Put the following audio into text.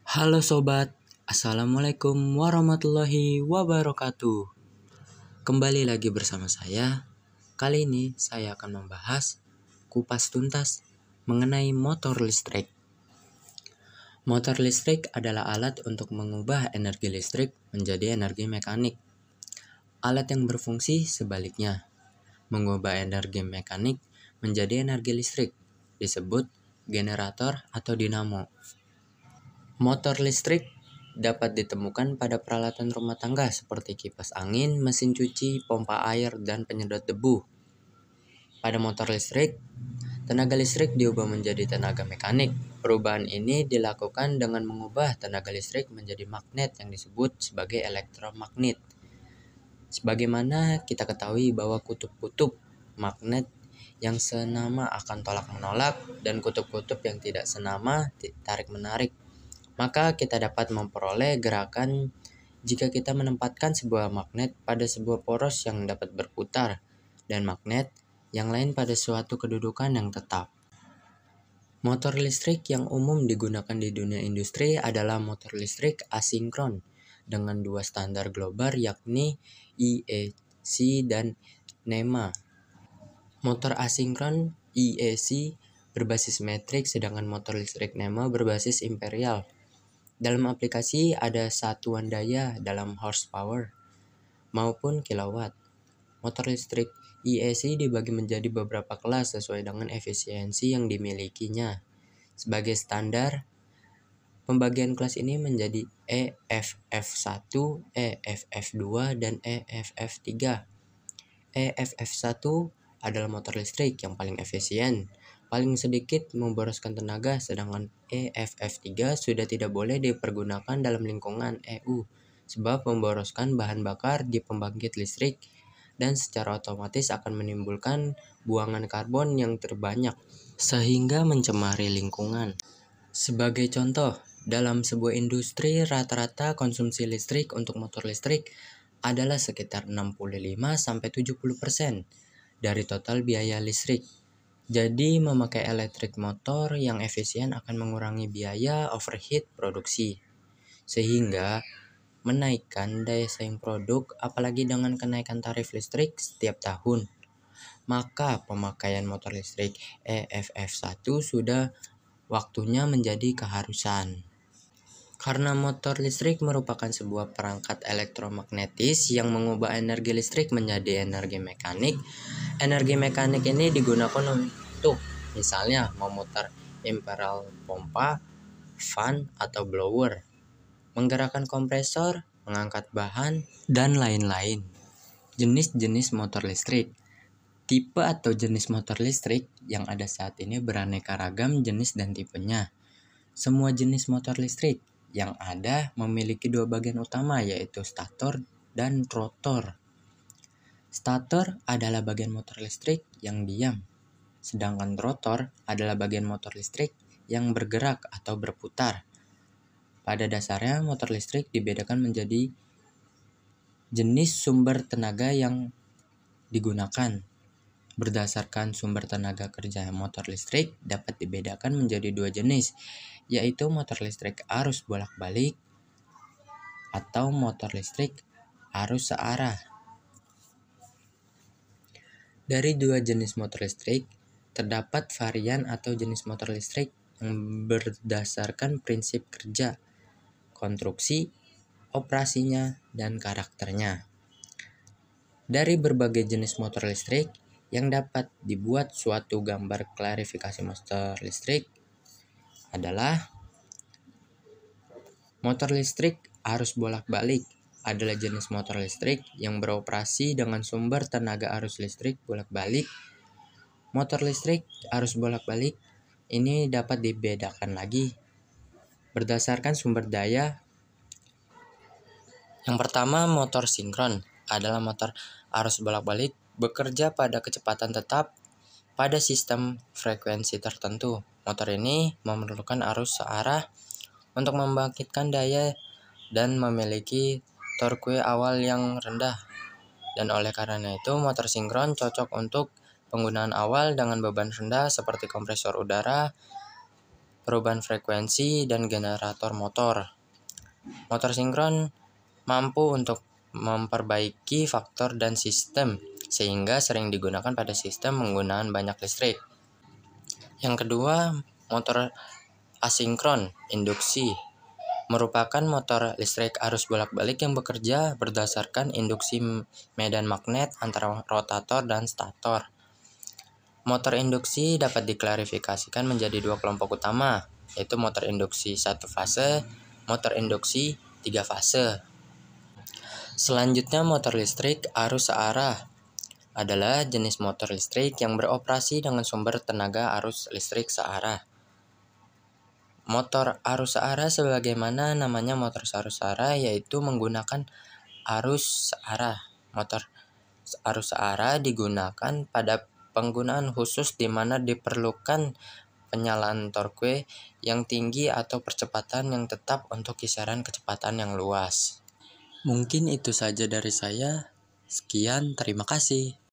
Halo sobat, Assalamualaikum warahmatullahi wabarakatuh. Kembali lagi bersama saya. Kali ini saya akan membahas kupas tuntas mengenai motor listrik. Motor listrik adalah alat untuk mengubah energi listrik menjadi energi mekanik. Alat yang berfungsi sebaliknya, mengubah energi mekanik menjadi energi listrik, disebut generator atau dinamo. Motor listrik dapat ditemukan pada peralatan rumah tangga seperti kipas angin, mesin cuci, pompa air, dan penyedot debu. Pada motor listrik, tenaga listrik diubah menjadi tenaga mekanik. Perubahan ini dilakukan dengan mengubah tenaga listrik menjadi magnet yang disebut sebagai elektromagnet. Sebagaimana kita ketahui bahwa kutub-kutub magnet yang senama akan tolak-menolak dan kutub-kutub yang tidak senama tarik-menarik. Maka kita dapat memperoleh gerakan jika kita menempatkan sebuah magnet pada sebuah poros yang dapat berputar dan magnet yang lain pada suatu kedudukan yang tetap. Motor listrik yang umum digunakan di dunia industri adalah motor listrik asinkron dengan dua standar global yakni IEC dan NEMA. Motor asinkron IEC berbasis metrik sedangkan motor listrik NEMA berbasis imperial. Dalam aplikasi ada satuan daya dalam horsepower maupun kilowatt. Motor listrik IEC dibagi menjadi beberapa kelas sesuai dengan efisiensi yang dimilikinya. Sebagai standar, pembagian kelas ini menjadi EFF1, EFF2, dan EFF3. EFF1 adalah motor listrik yang paling efisien, paling sedikit memboroskan tenaga, sedangkan EFF3 sudah tidak boleh dipergunakan dalam lingkungan EU sebab memboroskan bahan bakar di pembangkit listrik dan secara otomatis akan menimbulkan buangan karbon yang terbanyak sehingga mencemari lingkungan. Sebagai contoh, dalam sebuah industri rata-rata konsumsi listrik untuk motor listrik adalah sekitar 65-70% dari total biaya listrik. Jadi memakai elektrik motor yang efisien akan mengurangi biaya overheat produksi, sehingga menaikkan daya saing produk apalagi dengan kenaikan tarif listrik setiap tahun. Maka pemakaian motor listrik EFF1 sudah waktunya menjadi keharusan. Karena motor listrik merupakan sebuah perangkat elektromagnetis yang mengubah energi listrik menjadi energi mekanik. Energi mekanik ini digunakan untuk misalnya memutar imperial pompa, fan, atau blower, menggerakkan kompresor, mengangkat bahan, dan lain-lain. Jenis-jenis motor listrik. Tipe atau jenis motor listrik yang ada saat ini beraneka ragam jenis dan tipenya. Semua jenis motor listrik yang ada memiliki dua bagian utama yaitu stator dan rotor. Stator adalah bagian motor listrik yang diam, sedangkan rotor adalah bagian motor listrik yang bergerak atau berputar. Pada dasarnya motor listrik dibedakan menjadi jenis sumber tenaga yang digunakan. Berdasarkan sumber tenaga kerja motor listrik dapat dibedakan menjadi dua jenis, yaitu motor listrik arus bolak-balik atau motor listrik arus searah. Dari dua jenis motor listrik, terdapat varian atau jenis motor listrik yang berdasarkan prinsip kerja, konstruksi, operasinya, dan karakternya. Dari berbagai jenis motor listrik yang dapat dibuat suatu gambar klarifikasi motor listrik adalah motor listrik arus bolak-balik adalah jenis motor listrik yang beroperasi dengan sumber tenaga arus listrik bolak-balik. Motor listrik arus bolak-balik ini dapat dibedakan lagi berdasarkan sumber daya. Yang pertama, motor sinkron adalah motor arus bolak-balik bekerja pada kecepatan tetap pada sistem frekuensi tertentu. Motor ini memerlukan arus searah untuk membangkitkan daya dan memiliki torque awal yang rendah. Dan oleh karena itu, motor sinkron cocok untuk penggunaan awal dengan beban rendah seperti kompresor udara, perubahan frekuensi, dan generator motor. Motor sinkron mampu untuk memperbaiki faktor dan sistem, sehingga sering digunakan pada sistem menggunakan banyak listrik. Yang kedua, motor asinkron induksi merupakan motor listrik arus bolak-balik yang bekerja berdasarkan induksi medan magnet antara rotator dan stator. Motor induksi dapat diklasifikasikan menjadi dua kelompok utama, yaitu motor induksi satu fase, motor induksi 3 fase. Selanjutnya, motor listrik arus searah adalah jenis motor listrik yang beroperasi dengan sumber tenaga arus listrik searah. Motor arus searah sebagaimana namanya motor arus searah, yaitu menggunakan arus searah. Motor arus searah digunakan pada penggunaan khusus di mana diperlukan penyalaan torque yang tinggi atau percepatan yang tetap untuk kisaran kecepatan yang luas. Mungkin itu saja dari saya. Sekian, terima kasih.